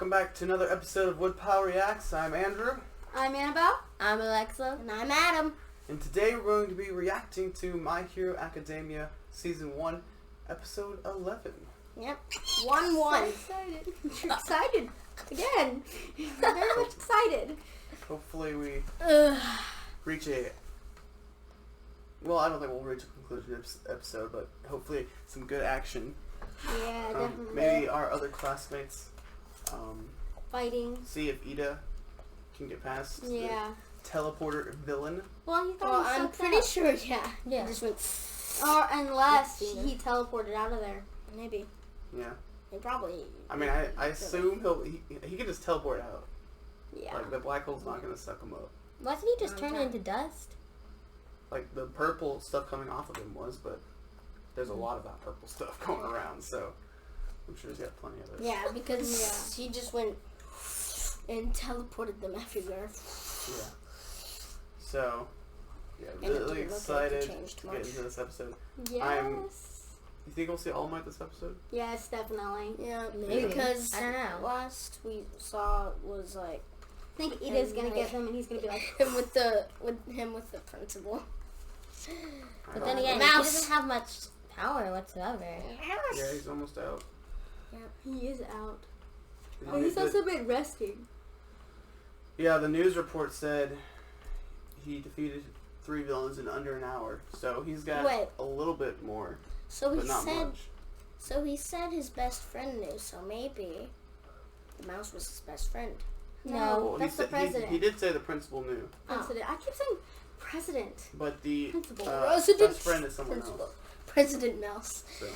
welcome back to another episode of Woodpile Reacts. I'm Andrew. I'm Annabelle. I'm Alexa. And I'm Adam. And today we're going to be reacting to My Hero Academia Season 1, Episode 11. Yep. 1-1. Excited. You're excited. Again. I'm very much excited. Hopefully we reach a... Well, I don't think we'll reach a conclusion of this episode, but hopefully some good action. Yeah, definitely. Maybe our other classmates fighting. see if Ida can get past the teleporter villain. Well, I'm pretty sure, yeah. He just went... Or unless he teleported out of there. Maybe. Yeah. He probably... I mean, I assume he can just teleport out. Yeah. Like, the black hole's not going to suck him up. Wasn't he just turned into dust? Like, the purple stuff coming off of him was, but there's a lot of that purple stuff going around, so I'm sure he's got plenty of it. Yeah, because he just went and teleported them everywhere. Yeah. So, yeah, really excited to get into this episode. Yes. You think we'll see All Might this episode? Yes, definitely. Yeah, maybe. Because I don't know. Last we saw was like, I think Ida's gonna get him, and he's gonna be like him with the principal. But then again, he doesn't have much power whatsoever. Yeah, he's almost out. Yeah, he is out. Oh, he's also been resting. Yeah, the news report said he defeated 3 villains in under an hour, so he's got a little bit more. So but not much. So he said his best friend knew. So maybe the mouse was his best friend. No, well, that's the president. He did say the principal knew. President. I keep saying president. But the best friend is someone else. President Mouse. So.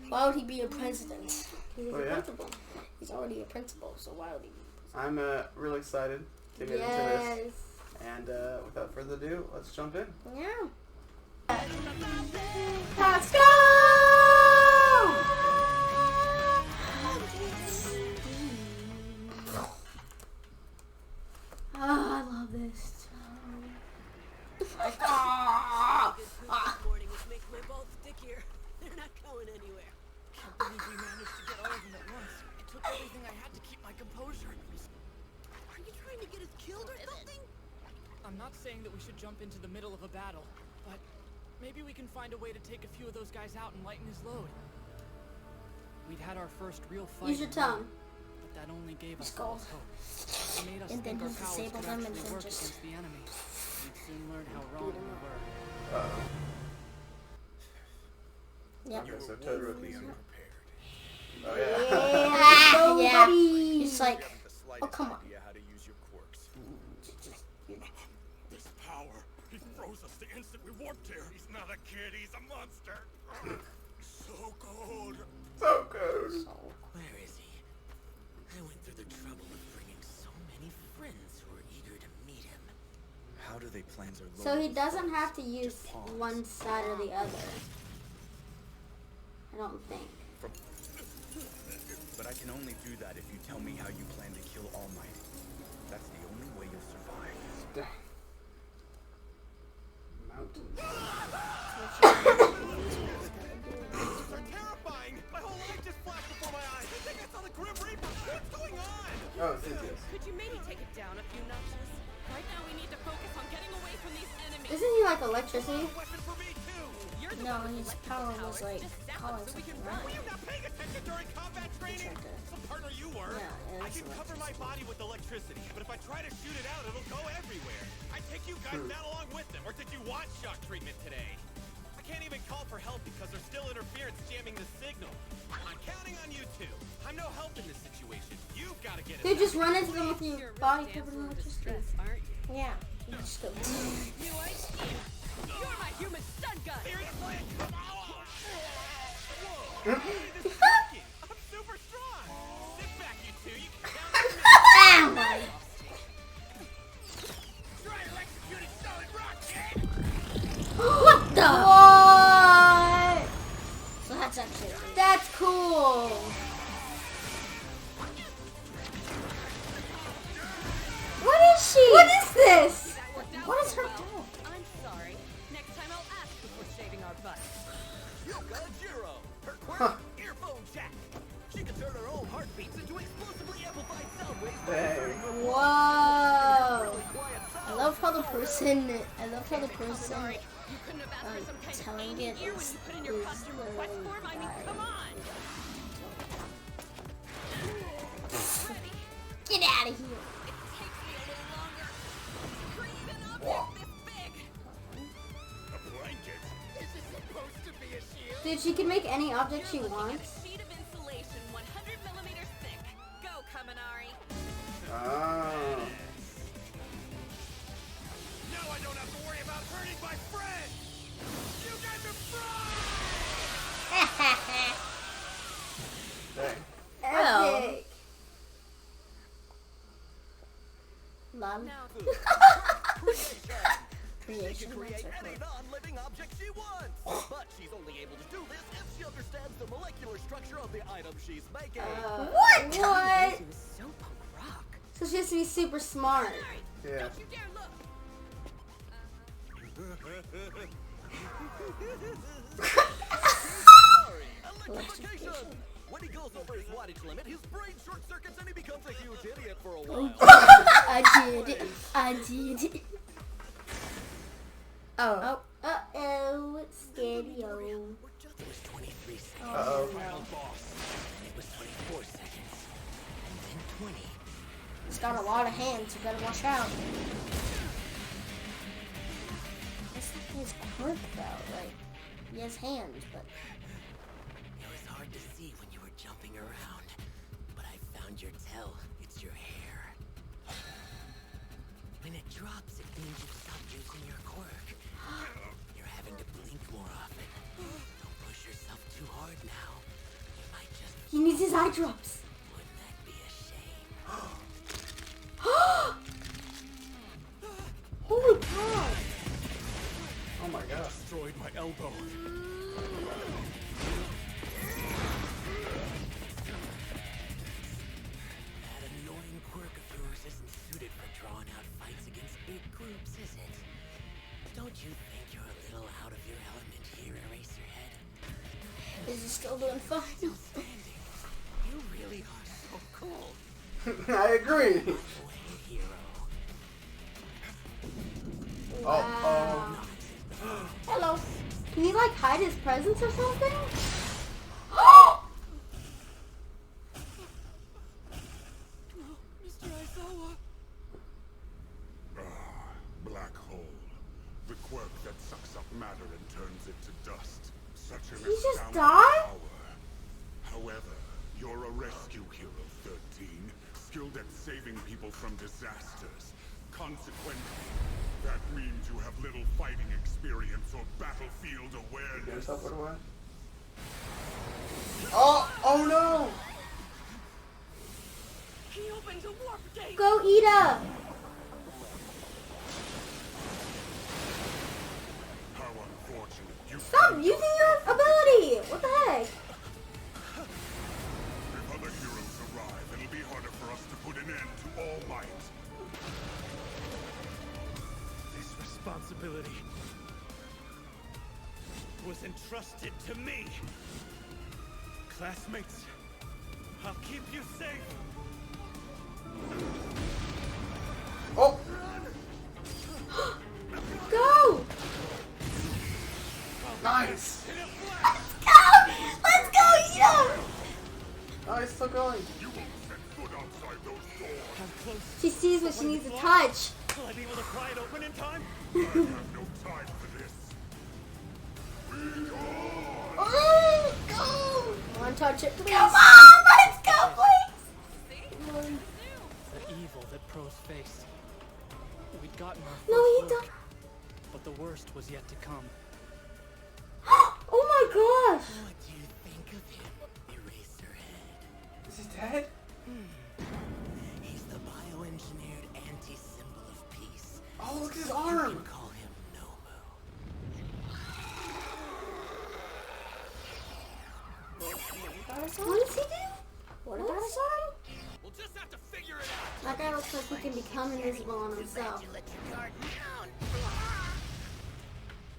Why would he be a president? He's a principal. Yeah. He's already a principal, so why would he be? I'm really excited to get into this. And without further ado, let's jump in. Yeah. Let's go! Oh, I love this. Morning, which makes my balls stickier. They're not going anywhere. Can't believe we managed to get all of them at once. It took everything I had to keep my composure. Are you trying to get us killed or something? I'm not saying that we should jump into the middle of a battle, but maybe we can find a way to take a few of those guys out and lighten his load. We'd had our first real fight. Use your tongue. But that only gave us false hope. It made us think our powers could actually work against the enemy. We'd soon learn how wrong we were. Yep. Okay, so Todoroki. Oh yeah. It's like, oh come on. This power, he froze us the instant we warped here. He's not a kid, he's a monster. So cold. So good. Where is he? I went through the trouble of bringing so many friends who were eager to meet him. How do they plan their load? So he doesn't have to use one side or the other. I don't think. But I can only do that if you tell me how you plan to kill All Might. That's the only way you'll survive. Dang. Mountains. They're terrifying! My whole life just flashed before my eyes. I think I saw the Grim Reaper. What's going on? Oh, it's this. Could you maybe take it down a few notches? Right now we need to focus on getting away from these enemies. Isn't he like electricity? A weapon for me too. You're the No, one his who power elected the was like Just zap calling us so we can something, run. Were you not paying attention during combat training? Some partner you were. Yeah, I can cover my body with electricity, but if I try to shoot it out, it'll go everywhere. I take you guys down along with them, or did you want shock treatment today? I can't even call for help because there's still interference jamming the signal. I'm counting on you two. I'm no help in this situation. You've got to get it. Dude, just run into them with your You're body really covered in dancing with the electricity. stress, aren't you? Yeah. You just go. You're my human stun gun. Seriously? Whoa. This is working. I'm super strong. Sit back, you two. You can count on me. Try to execute a solid rock, kid. What the? What? So that's actually. That's cool. What is she? What is this? What is her doing? I'm sorry. Next time I'll ask before shaving our butts. You got Jiro. Her quirky earphone heartbeats into explosively amplified sound waves. Dang. Whoa! I love how the person. You couldn't have asked for some kind of telling painting it ear when is- you put in your is custom request really form. I mean, bad. come on. Get out of here. It takes me a little longer. Create an object this big. A blanket? Is it supposed to be a shield? Dude, she can make any object she You're looking at wants. a sheet of insulation, 100 millimeters thick. Go, Kaminari. Oh. Now I don't have to worry about hurting my friend! You guys are friends! Dang. Epic. Love. Now, She can create any non-living object she wants. But she's only able to do this if she understands the molecular structure of the item she's making. What? so punk rock. So she has to be super smart. Yeah. Don't you dare look. Sorry. Electrification. When he goes over his wattage limit, his brain short circuits and he becomes a huge idiot for a while. I did. Oh. Uh-oh. Scario. It was 23 seconds. Uh-oh. Final boss. It was 24 seconds. And then 20. He's got a lot of hands. You better watch out. That's not his quirk, though. Like, he has hands, but... It was hard to see when you were jumping around. But I found your tell. It's your hair. When it drops, it means you've stopped using your quirk. You're having to blink more often. Don't push yourself too hard now. You might just... He needs his eye drops. Wouldn't that be a shame? Holy cow. Oh my god. Destroyed my elbow. That annoying quirk of yours isn't suited for drawing out fights against big groups, is it? Don't you think you're a little out of your element here, Eraserhead? Is he still doing fine? Outstanding. You really are so cool. I agree. By the way, hero. Oh, Hello. Can he, like, hide his presence or something? Mr. Aizawa. Black hole. The quirk that sucks up matter and turns it to dust. Such an He just astounding died? power. However, you're a rescue hero, 13, skilled at saving people from disasters. Consequently, that means you have little fighting experience or battlefield Get awareness. yourself put away. Oh no! He opens a warp gate. Go, Ida. How unfortunate. You Stop using your ability. What the heck? If other heroes arrive, it'll be harder for us to put an end to All Might. This responsibility was entrusted to me. Classmates, I'll keep you safe. Oh! Go. Nice! Let's go, Ida. Oh, he's still going. You won't set foot outside those doors. I'm close. She sees what she needs to touch. Will I be able to pry it open in time? I have no time for this. Be gone! Go. One touch it, please. Come on, let's go, please. The evil that pros faced. We'd gotten our No, first he look, don't. but the worst was yet to come. Oh my gosh. What do you think of him, Eraserhead? Is he dead? He's the bioengineered anti-symbol of peace. Oh, look at his You arm! can call him Nomu. What does he do? What about his arm? We'll just have to figure it out. That guy looks like he can become invisible on himself. You let your guard down.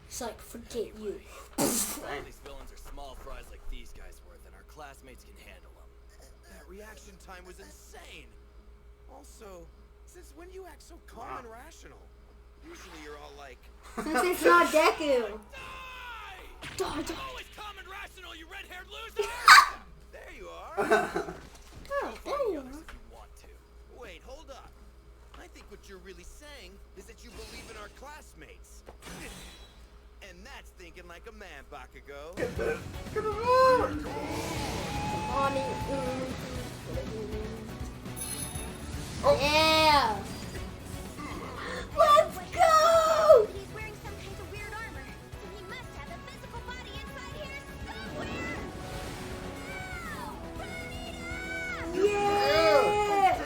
It's like, forget you. All these villains are small fries like these guys were, then our classmates can handle them. That That reaction time was insane. Also, since when do you act so calm and rational? Usually you're all like, Since it's not Deku. Die! Always calm and rational, you red-haired loser! There you are. Oh, there you are. If you want to. Wait, hold up. I think what you're really saying is that you believe in our classmates. And that's thinking like a man, Bakugo. Yeah! Let's go! He's wearing some kind of weird armor, so he must have a physical body inside here somewhere. Yeah!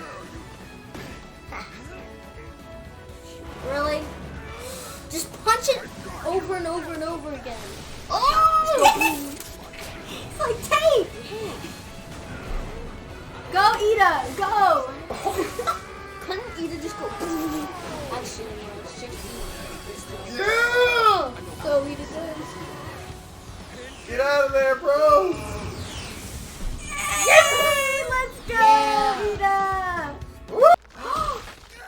Really? Just punch it over and over and over again. Oh! It's like tape! Go, Ida! Go! Couldn't Ida just go... Actually, no, it's 60. Yeah! Go, Ida, go. Get out of there, bro! Yay! Let's go, Ida!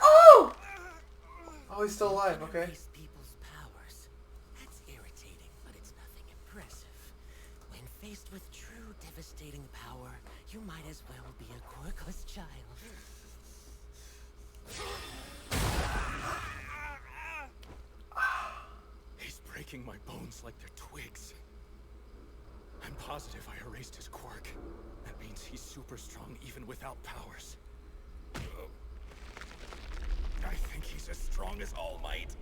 Oh! Oh, he's still alive, okay. These people's powers. That's irritating, but it's nothing impressive. When faced with true devastating power, you might as well be a quirkless child. He's breaking my bones like they're twigs. I'm positive I erased his quirk. That means he's super strong even without powers. I think he's as strong as All Might.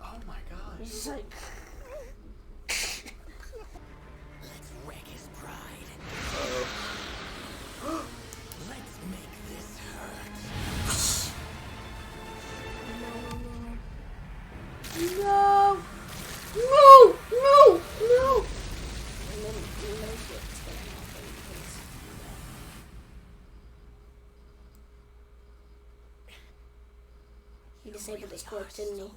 Oh my god. He's like... Let's wreck his pride. Let's make this hurt. No! No! No! No! And then you know what's gonna happen because... He disabled his quirk, didn't he?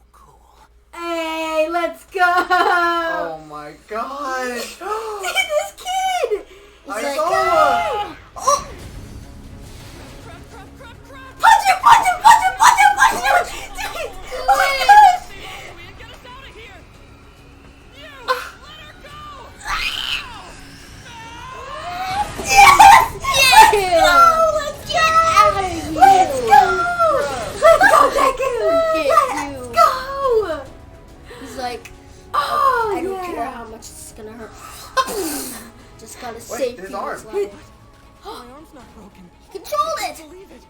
Hey, let's go! Oh my gosh! See this kid! He's I like, saw him! oh! Punch him! Punch him! Punch him! Punch him! Punch him! Oh my gosh! Get us out of here! You! Let her go! Yes! Yes! Let's get out of here! Let's go! Let's go, Deku! Let's go! He's like, oh, I don't care how much it's gonna hurt. Just gotta save his people's arm. lives. My arm's not broken. He controlled I it! can't believe it.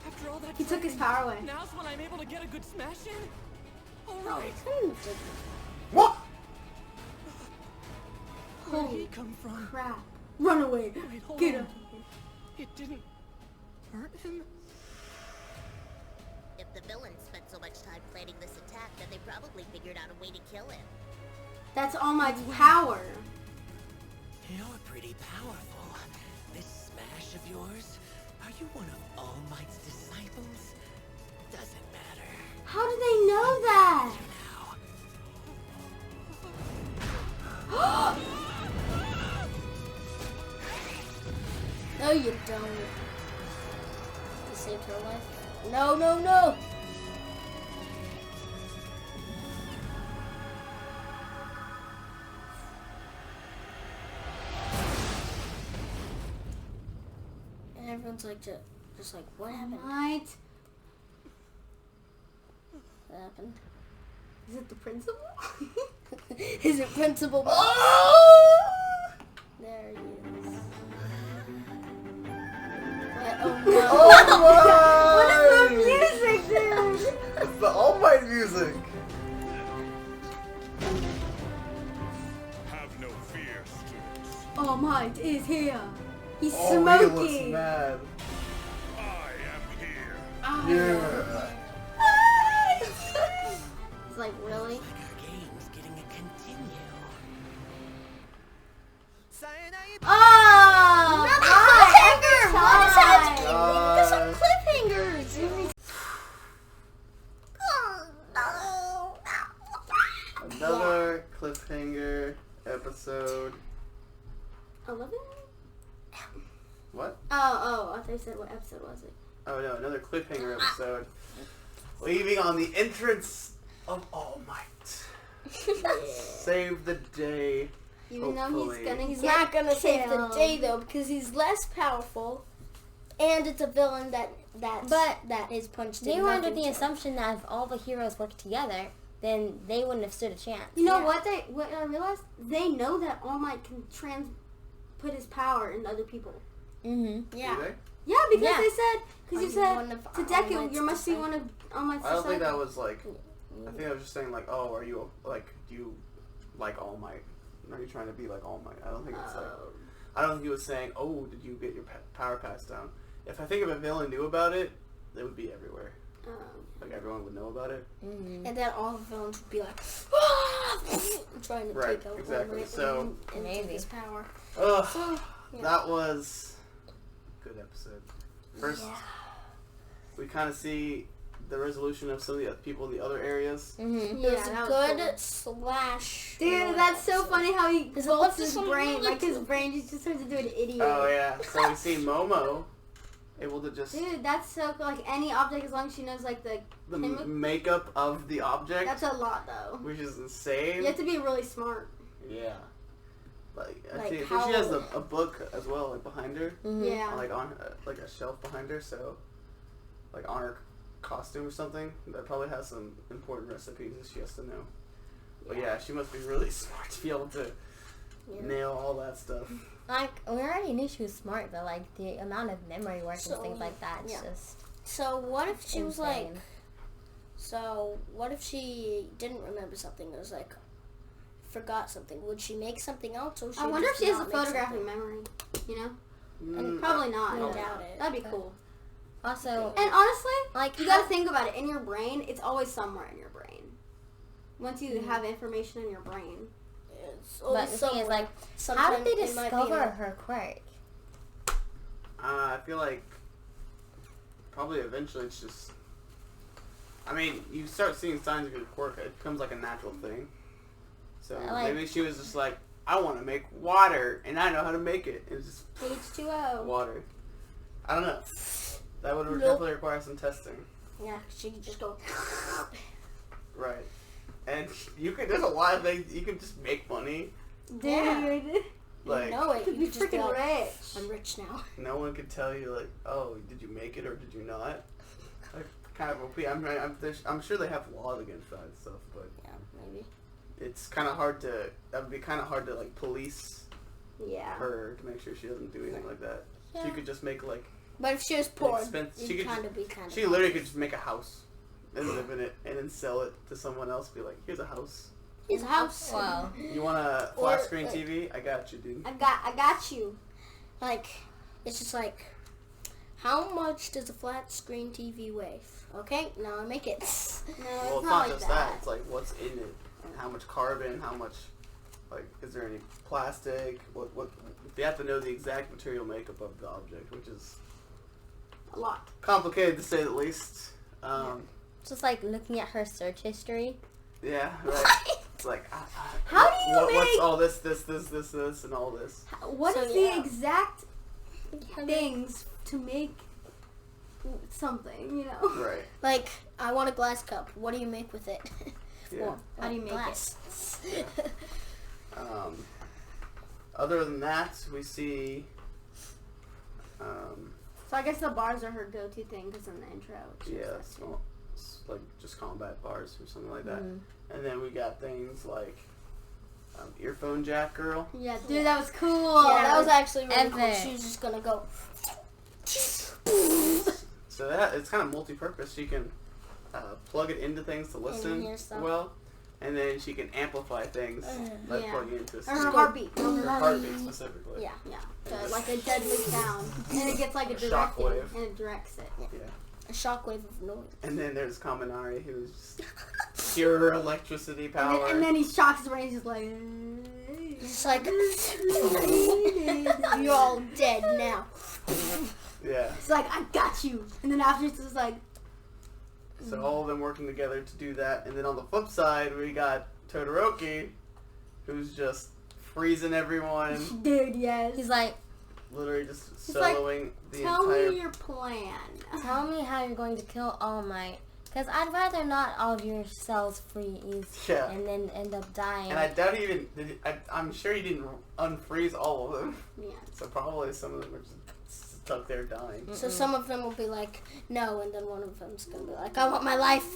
After all that He took his training, power away. Now's when I'm able to get a good smash in? All No, right. he couldn't. What? Where did Holy he come from? crap. Run away. Wait, hold Get on. him. It didn't hurt him? If the villains spent so much time planning this attack, then they probably figured out a way to kill him. That's All Might's power. You're pretty powerful. This smash of yours? Are you one of All Might's disciples? Doesn't matter. How do they know that? Now. No, you don't. You saved her life. No, no, no! And everyone's like, just like, what happened? What? What happened? Is it the principal? Is it Principal? There he is. Oh no! Oh What is the music, dude? It's the All Might music. Have no fear, students. All Might is here. He's Oh, he smoking. looks mad. I am here. Yeah. It's like, really? Like our game's getting a continue. Oh! Cliffhanger! What is happening? God. There's some cliffhangers. Another cliffhanger episode. 11? Oh, I thought you said what episode was it? Oh no, another cliffhanger episode. Leaving on the entrance of All Might. Save the day. Even though he's not gonna save the day though, because he's less powerful, and it's a villain that is punched. They were under the assumption that if all the heroes worked together, then they wouldn't have stood a chance. You know what I realized? They know that All Might can put his power in other people. Mm-hmm. Yeah. Yeah, because they said, because you said to Deku, you must be one of All Might's. I don't think that was like. I think I was just saying like, oh, are you like, do you like All Might? Are you trying to be like All Might? I don't think it's like. I don't think he was saying, oh, did you get your power passed down? If I think if a villain knew about it, it would be everywhere. Like everyone would know about it. Mm-hmm. And then all the villains would be like, trying to take over exactly. it So and take his power. That was a good episode. First, we kind of see the resolution of some of the people in the other areas. Mm-hmm. Yeah, that was good / Dude, that's so funny how he bolts his brain. Like his brain just turns into an idiot. Oh yeah. So we see Momo able to just. Dude, that's so cool. Like any object, as long as she knows like the makeup of the object. That's a lot though. Which is insane. You have to be really smart. Yeah. Like I think she has a book as well, like behind her. Mm-hmm. Yeah. Like on like a shelf behind her, so like on her costume or something that probably has some important recipes that she has to know. But yeah, she must be really smart to be able to nail all that stuff. Like we already knew she was smart, but like the amount of memory work and things like that, it's just. So what if she was like? insane. So what if she didn't remember something? It was like forgot something. Would she make something else? Or I wonder if she has a photographic memory. You know, and probably not. I doubt it. That'd be cool. Also, and honestly, like you gotta think about it. In your brain, it's always somewhere in your brain. Once you have information in your brain, but the thing is, like, how did they discover her quirk? I feel like probably eventually it's just. I mean, you start seeing signs of your quirk, it becomes like a natural thing. So maybe she was just like, I want to make water, and I know how to make it. It's just H2O. Water. I don't know. That would definitely require some testing. Yeah, she could just go. Right. And there's a lot of things, you can just make money. Dude. Yeah. Like, you know it. You could just be rich. I'm rich now. No one could tell you, like, oh, did you make it or did you not? Like, kind of OP. I'm sure they have laws against that and stuff, but. Yeah, maybe. It's kind of hard to, that would be kind of hard to, like, police her to make sure she doesn't do anything like that. Yeah. She could just make, like. But if she was poor, she literally could just make a house and live in it and then sell it to someone else. Be like, here's a house. Here's a house. Wow. You want a flat screen TV? I got you, dude. I got you. Like, it's just like, how much does a flat screen TV weigh? Okay, now I make it. No, well, it's not just that. It's like what's in it, and how much carbon, how much, like, is there any plastic? What? You have to know the exact material makeup of the object, which is a lot complicated to say the least. It's just like looking at her search history. Yeah, right. It's like, how do you make... What's all this, and all this? What is the exact things to make something, you know? Right. Like, I want a glass cup. What do you make with it? Yeah. How do you make it? Yeah. Other than that, we see... so I guess the bars are her go-to thing because in the intro. Yeah, it's like just combat bars or something like that. And then we got things like earphone jack girl. Yeah, dude, that was cool. Yeah, that was actually really cool. She was just gonna go. So that it's kind of multi-purpose. She can plug it into things to listen well. And then she can amplify things by plugging into a her heartbeat. Her heartbeat specifically. Yeah, yeah. So like a deadly sound. And it gets like a shockwave. And it directs it. Yeah. A shockwave of noise. And then there's Kaminari, who's just pure electricity power. And then he shocks his brain. He's just like... He's like... You're all dead now. Yeah. It's like, I got you. And then after it's just like... So all of them working together to do that. And then on the flip side, we got Todoroki, who's just freezing everyone. Dude, yes. He's like, literally just soloing the Tell entire... me your plan. Tell me how you're going to kill All Might. Because I'd rather not all of your cells freeze and then end up dying. And I doubt he even... I'm sure he didn't unfreeze all of them. Yeah. So probably some of them are just stuck there dying. Mm-mm. So some of them will be like, no, and then one of them's going to be like, I want my life.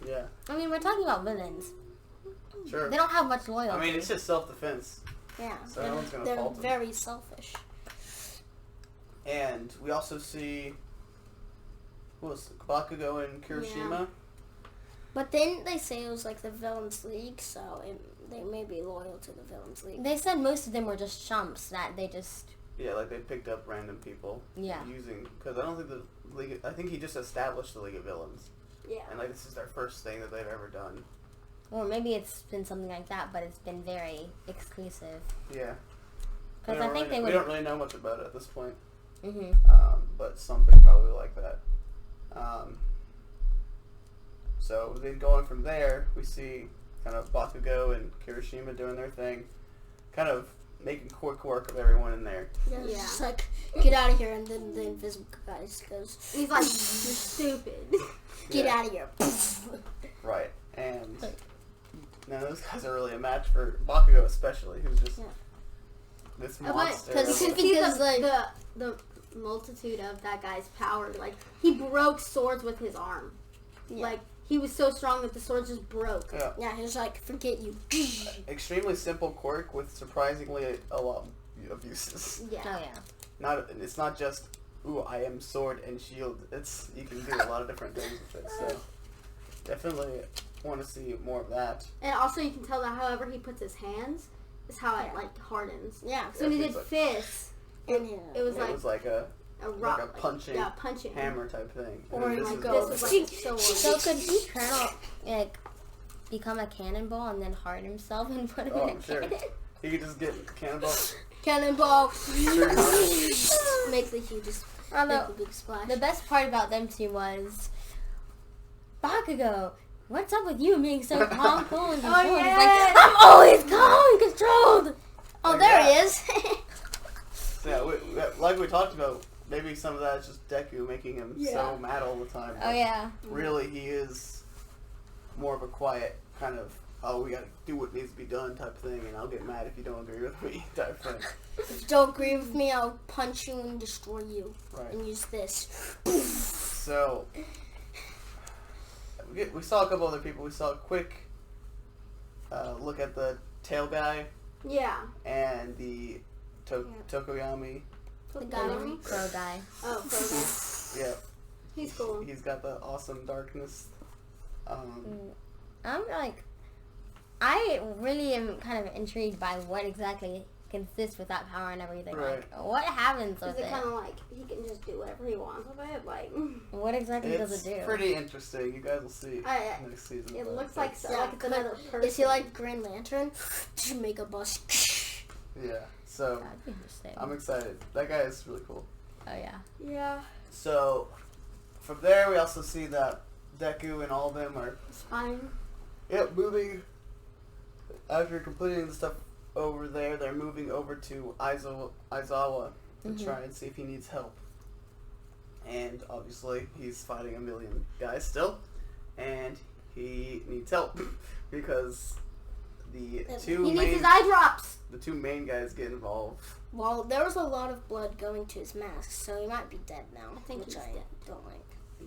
Yeah. I mean, we're talking about villains. Sure. They don't have much loyalty. I mean, it's just self-defense. Yeah. So no one's going to fault them. They're very selfish. And we also see... What was it? Bakugo and Kirishima? Yeah. But then they say it was like the Villains League, so they may be loyal to the Villains League. They said most of them were just chumps, that they just... Yeah, like they picked up random people. Yeah. Using... Because I don't think the League... I think he just established the League of Villains. Yeah. And like this is their first thing that they've ever done. Or maybe it's been something like that, but it's been very exclusive. Yeah. Because I think they would... We don't really know much about it at this point. Mm-hmm. But something probably like that. So then going from there, we see kind of Bakugo and Kirishima doing their thing, kind of making quick work of everyone in there. Yeah. It's like, get out of here, and then the invisible guy goes, he's like, you're stupid. Get out of here. Right. And none of those guys are really a match for Bakugo especially, who's just this monster. Because like the multitude of that guy's power, like he broke swords with his arm. Like he was so strong that the swords just broke. Yeah, he was like, forget you. Extremely simple quirk with surprisingly a lot of uses. Yeah. Oh yeah. It's not just ooh, I am sword and shield. It's you can do a lot of different things with it. So definitely want to see more of that. And also you can tell that however he puts his hands is how it like hardens. Yeah. So when he did fists, it was like a rock, like a punching, punching hammer type thing. Or this like is so could he like become a cannonball and then harden himself and put him in a cannon? He could just get cannonball. Cannonball. Make the hugest, make the big splash. The best part about them two was Bakugo. What's up with you being so calm, cool, and controlled? Oh, He's like, I'm always calm and controlled. Oh, there he is. Yeah, like we talked about, maybe some of that is just Deku making him so mad all the time. Oh yeah. Really, he is more of a quiet kind of, oh, we gotta do what needs to be done type thing, and I'll get mad if you don't agree with me type thing. If you don't agree with me, I'll punch you and destroy you. Right. And use this. So, we saw a couple other people. We saw a quick look at the tail guy. Yeah. And the Tokoyami. The guy. Crow guy. Oh, Crow guy. Yeah. He's cool. He's got the awesome darkness. I'm like, I really am kind of intrigued by what exactly consists with that power and everything. Right. Like, what happens with Is it it? kind of like he can just do whatever he wants with it? Like, what exactly does it do? It's pretty interesting. You guys will see next season. It looks like Yeah, like it's another person. Is he like Green Lantern? Make a bus. Yeah. So That'd be interesting. I'm excited. That guy is really cool. Oh yeah. Yeah. So from there, we also see that Deku and all of them are Spine. moving. After completing the stuff over there, they're moving over to Aizawa to try and see if he needs help. And obviously, he's fighting a million guys still, and he needs help because He needs his eye drops. The two main guys get involved. Well, there was a lot of blood going to his mask, so he might be dead now. I think he's dead. Don't like.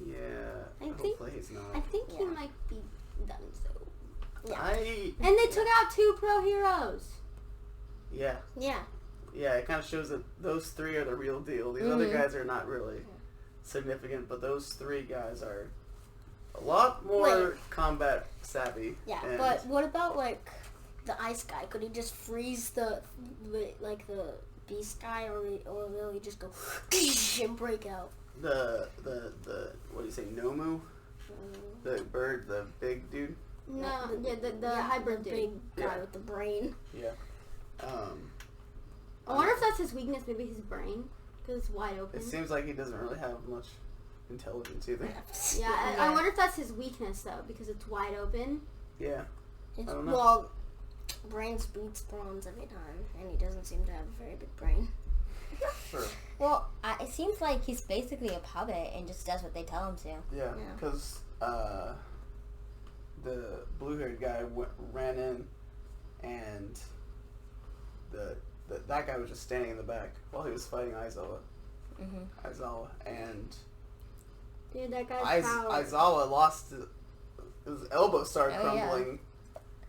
Yeah. Hopefully he's not. I think he might be done so. Yeah. And they took out 2 pro heroes. Yeah. Yeah. Yeah, it kind of shows that those 3 are the real deal. These other guys are not really significant, but those 3 guys are a lot more combat savvy. Yeah, but what about like the ice guy? Could he just freeze the beast guy, or will he just go and break out? The what do you say, Nomu? The bird, the big dude? No, the hybrid the dude. big guy with the brain. Yeah. I wonder if that's his weakness, maybe his brain, because it's wide open. It seems like he doesn't really have much intelligence either. Yeah, I wonder if that's his weakness, though, because it's wide open. Yeah. I don't know. Well, brains beats bronze every time, and he doesn't seem to have a very big brain. Sure. Well, it seems like he's basically a puppet and just does what they tell him to. Yeah, because the blue-haired guy ran in, and that guy was just standing in the back while he was fighting Aizawa. Aizawa, and dude, that guy's power. Aizawa lost his elbow started crumbling.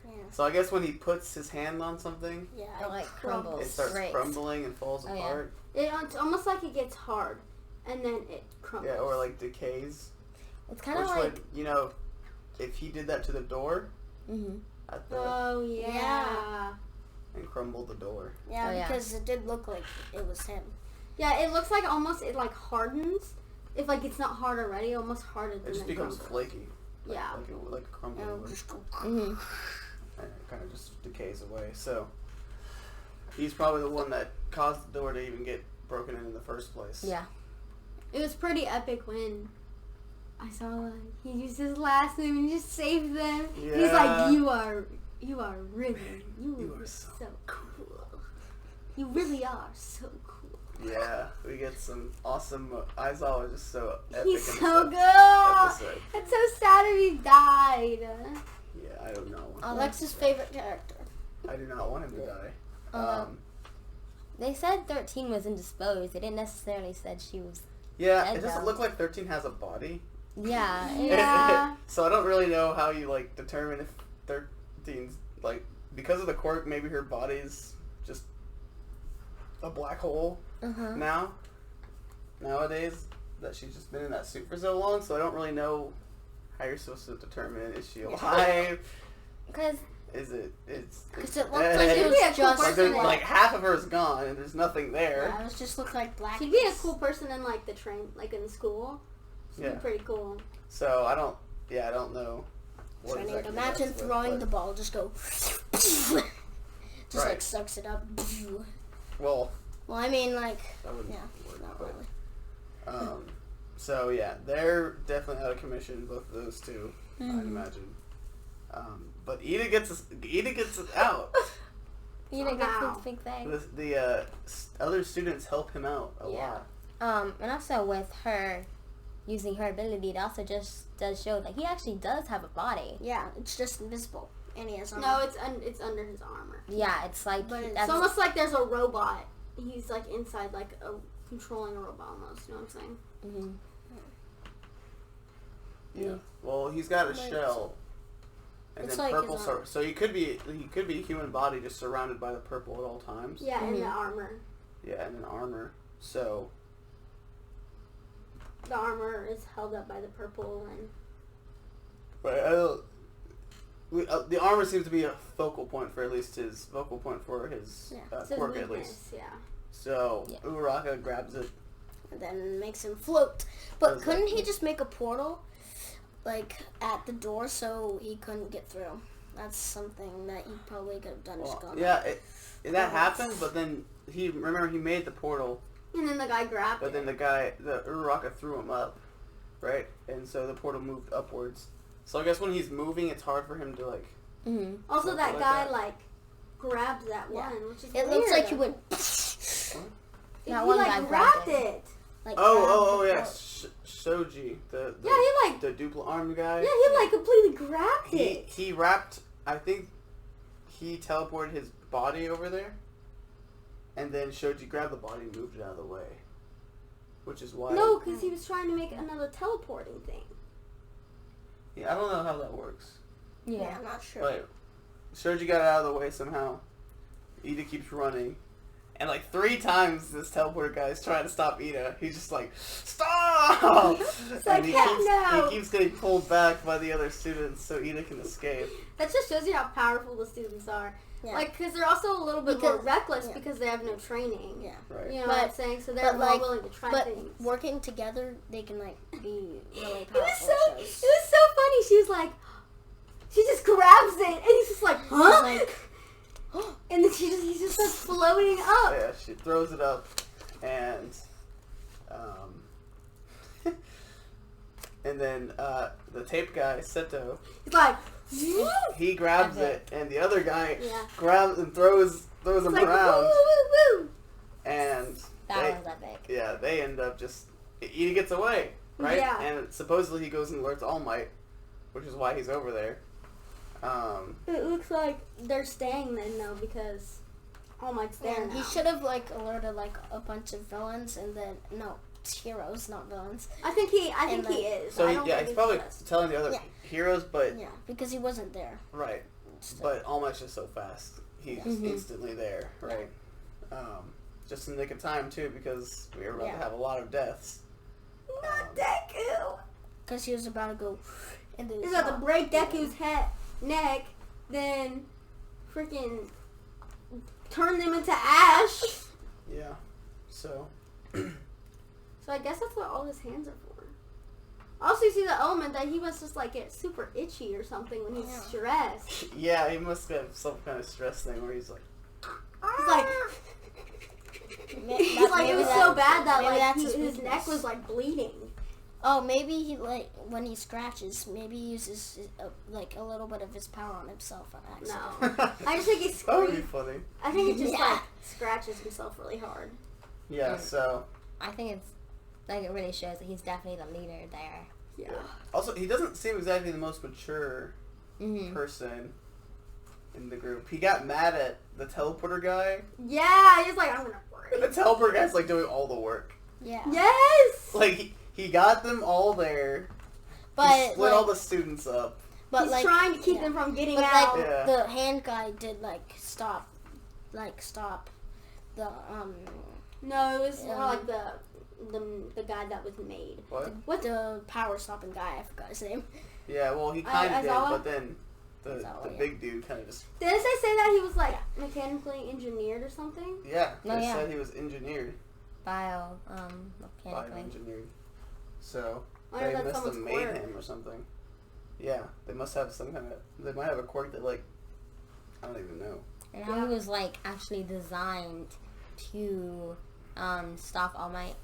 Yeah. So I guess when he puts his hand on something, it like crumbles. It starts crumbling and falls apart. It's almost like it gets hard, and then it crumbles. Yeah, or like decays. It's kind of like would, you know, if he did that to the door. At the, oh yeah. And crumbled the door. Yeah, because it did look like it was him. Yeah, it looks like almost it like hardens. If like it's not hard already, almost hardens. It just becomes flaky. Yeah. Like a crumbling wood. And it kind of just decays away. So he's probably the one that caused the door to even get broken in the first place. Yeah. It was pretty epic when I saw like he used his last name and just saved them. Yeah. He's like, you are really, you are so cool. You really are so cool. Yeah, we get some awesome. Aizawa was just so epic. He's in so this good. episode. It's so sad if he died. Yeah, I don't know. Alexa's favorite character. I do not want him to die. They said 13 was indisposed. They didn't necessarily said she was. Yeah, dead, it doesn't though. look like 13 has a body. Yeah. Yeah. So I don't really know how you like determine if 13's like because of the quirk. Maybe her body's just a black hole now. Nowadays, that she's just been in that suit for so long. So I don't really know how you're supposed to determine is she alive? Because is it? Because it looked like it was just like half of her is gone and there's nothing there. Yeah, it just looked like black. She'd be a cool person in like the train, like in school. She'd be pretty cool. So I don't know. What Exactly imagine throwing the ball, just go, just like sucks it up. Well, I mean, like, that wouldn't work, not but, really. so yeah, they're definitely out of commission, both of those two, I'd imagine. But Ida gets it out. Ida gets this big thing. The other students help him out a lot. And also with her using her ability, it also just does show that he actually does have a body. Yeah, it's just invisible, and he has armor. No, it's under his armor. Yeah, it's like it's almost like there's a robot. He's like inside, like controlling a robot almost. You know what I'm saying? Yeah. Well, he's got a shell, and it's then like purple. So he could be a human body just surrounded by the purple at all times. Yeah, and the armor. Yeah, and then armor. So the armor is held up by the purple and. Right. The armor seems to be a focal point for his quirk at least. Yeah. So Uraraka grabs it. And then makes him float. But couldn't he just make a portal, like, at the door so he couldn't get through? That's something that he probably could have done. That happened, but then he made the portal. And then the guy grabbed But then the Uraraka threw him up, right? And so the portal moved upwards. So I guess when he's moving, it's hard for him to, like... Also, that guy, like, grabbed that one, which is weird. Looks like he went... He like, grabbed it. Like, yeah. Shoji, the duplo-armed guy. Yeah, he, like, completely grabbed it. He wrapped... I think he teleported his body over there. And then Shoji grabbed the body and moved it out of the way. Which is why... No, because he was trying to make another teleporting thing. Yeah, I don't know how that works. Yeah, I'm not sure. But Shoji got it out of the way somehow. Ida keeps running. And like 3 times this teleporter guy is trying to stop Ida. He's just like, stop! And he keeps getting pulled back by the other students so Ida can escape. That just shows you how powerful the students are. Yeah. Like, because they're also a little bit more reckless because they have no training. Yeah. Right. You know what I'm saying? So they're more willing to try things. But working together, they can, like, be really powerful. It was so funny. She was like, she just grabs it, and he's just like, huh? Like, and then he's just like floating up. Yeah, she throws it up, and and then the tape guy, Seto, he's like, he grabs it, and the other guy grabs and throws him like, around. woo, woo, woo. And That was epic. Yeah, they end up just... He gets away, right? Yeah. And supposedly he goes and alerts All Might, which is why he's over there. It looks like they're staying then, though, because All Might's there now. He should have, like, alerted, like, a bunch of villains and then... No, heroes, not villains. I think he is. So, he's probably telling the other heroes, but... Yeah, because he wasn't there. Right. So. But All Might's just so fast. He's instantly there, right? Just in the nick of time, too, because we were about to have a lot of deaths. Not Deku! Because he was about to go... He's about to break Deku's neck, then freaking turn them into ash. Yeah. So... So I guess that's what all his hands are for. Also, you see the element that he must just like get super itchy or something when he's stressed. Yeah, he must have some kind of stress thing where he's like... He's like... He's like, it was so bad that like his neck was like bleeding. Oh, maybe he like when he scratches, maybe he uses like a little bit of his power on himself on accident. No, I just think he's. That would be funny. I think he just like scratches himself really hard. Yeah, so I think it's like it really shows that he's definitely the leader there. Yeah. Also, he doesn't seem exactly the most mature person in the group. He got mad at the teleporter guy. Yeah, he's like, I'm gonna break. The teleporter guy's like doing all the work. Yeah. Yes. Like he got them all there. But he split all the students up. But he's like, trying to keep them from getting but out. Like the hand guy did stop the No, it was more like the guy that was made. What? The power stopping guy? I forgot his name. Yeah, well he kind of did, but then the big dude kind of just. Didn't they say that he was like mechanically engineered or something? Yeah, they said he was engineered. Mechanically. Bioengineered. So they must have made him or something. Yeah, they must have some kind of. They might have a quirk that like. I don't even know. And how he was like actually designed to stop All Might.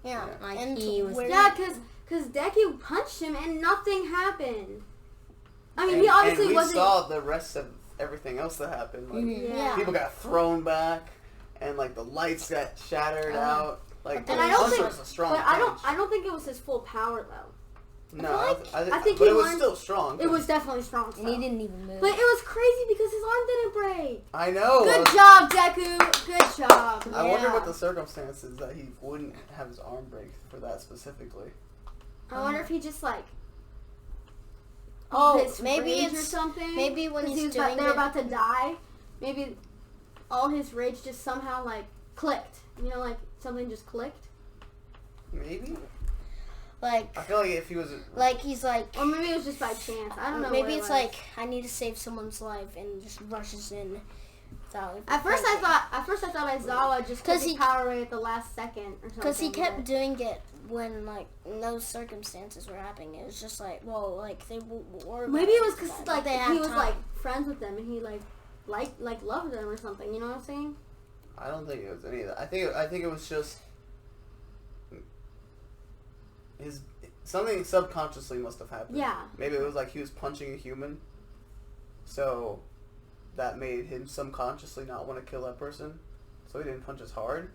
Yeah, like and he was. Yeah, because Deku punched him and nothing happened. I mean, he obviously and we wasn't. saw the rest of everything else that happened. Like, people got thrown back, and like the lights got shattered out. Like, and I don't think, was a strong but I don't think it was his full power though. No, I think but he it was still strong. It was definitely strong. And he didn't even move. But it was crazy because his arm didn't break. I know. Good job, Deku. Good job. I wonder what the circumstances that he wouldn't have his arm break for that specifically. I wonder if he just like. Maybe it's or something. Maybe when he's doing they're about to die. Maybe all his rage just somehow like clicked. You know, like something just clicked. Maybe. Like I feel like if he was like he's like, or maybe it was just by chance. I don't know. Maybe it's like I need to save someone's life and just rushes in. At first I thought Aizawa just took his power away at the last second or something. Because he kept doing it when like no circumstances were happening. It was just like, well, like they were. Maybe it was because like he was time. like friends with them and he like loved them or something. You know what I'm saying? I don't think it was any of that. I think it was just something subconsciously must have happened. Yeah. Maybe it was like he was punching a human, so that made him subconsciously not want to kill that person, so he didn't punch as hard.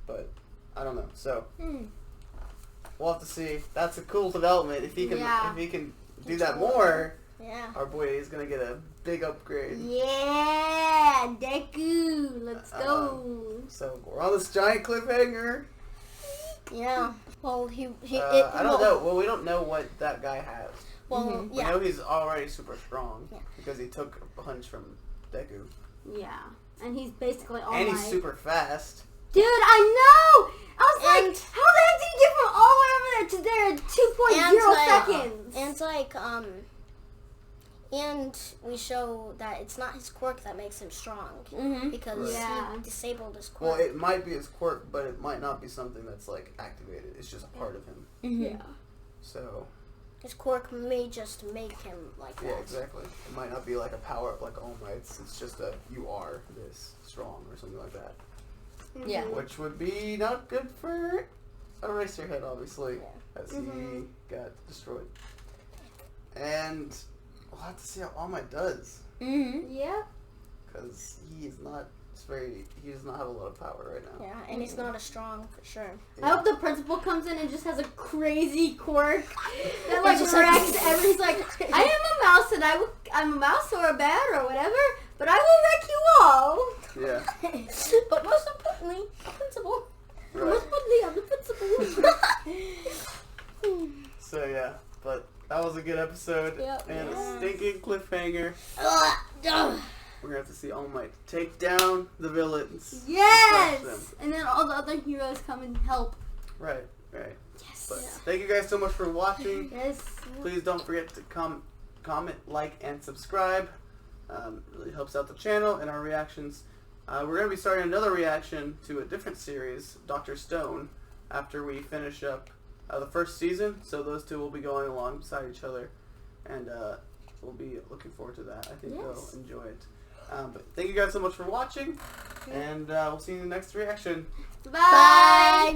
But I don't know. So we'll have to see. That's a cool development. If he can do that more, our boy is gonna get a big upgrade. Yeah, Deku, let's go. So we're on this giant cliffhanger. Yeah. Well, I don't know. Well, we don't know what that guy has. Well, we know he's already super strong because he took a punch from Deku. Yeah, and he's basically all and he's super fast. Dude, I know! I was like, how the heck did he get from all the way over there to there in 2.0 seconds? And it's like, and we show that it's not his quirk that makes him strong. Because he disabled his quirk. Well, it might be his quirk, but it might not be something that's, like, activated. It's just a part of him. Yeah. So... his quirk may just make him like that. Yeah, exactly. It might not be like a power like All Might. It's just a you are this strong or something like that. Yeah. Which would be not good for Eraserhead, obviously, as he got destroyed. And we'll have to see how All Might does. Yeah. Because he is not he does not have a lot of power right now. Yeah, and he's not as strong for sure. I hope the principal comes in and just has a crazy quirk that like just wrecks everything. He's like, I am a mouse and I'm a mouse or a bat or whatever, but I will wreck you all. Yeah. But most importantly, principal. Right. Most importantly, I'm the principal. So yeah, but that was a good episode and a stinking cliffhanger. We're gonna have to see All Might take down the villains. Yes! And then all the other heroes come and help. Right. Yes. But thank you guys so much for watching. Yes. Please don't forget to comment, like, and subscribe. It really helps out the channel and our reactions. We're gonna be starting another reaction to a different series, Dr. Stone, after we finish up the first season. So those two will be going alongside each other, and we'll be looking forward to that. I think they'll enjoy it. But thank you guys so much for watching, and we'll see you in the next reaction. Bye.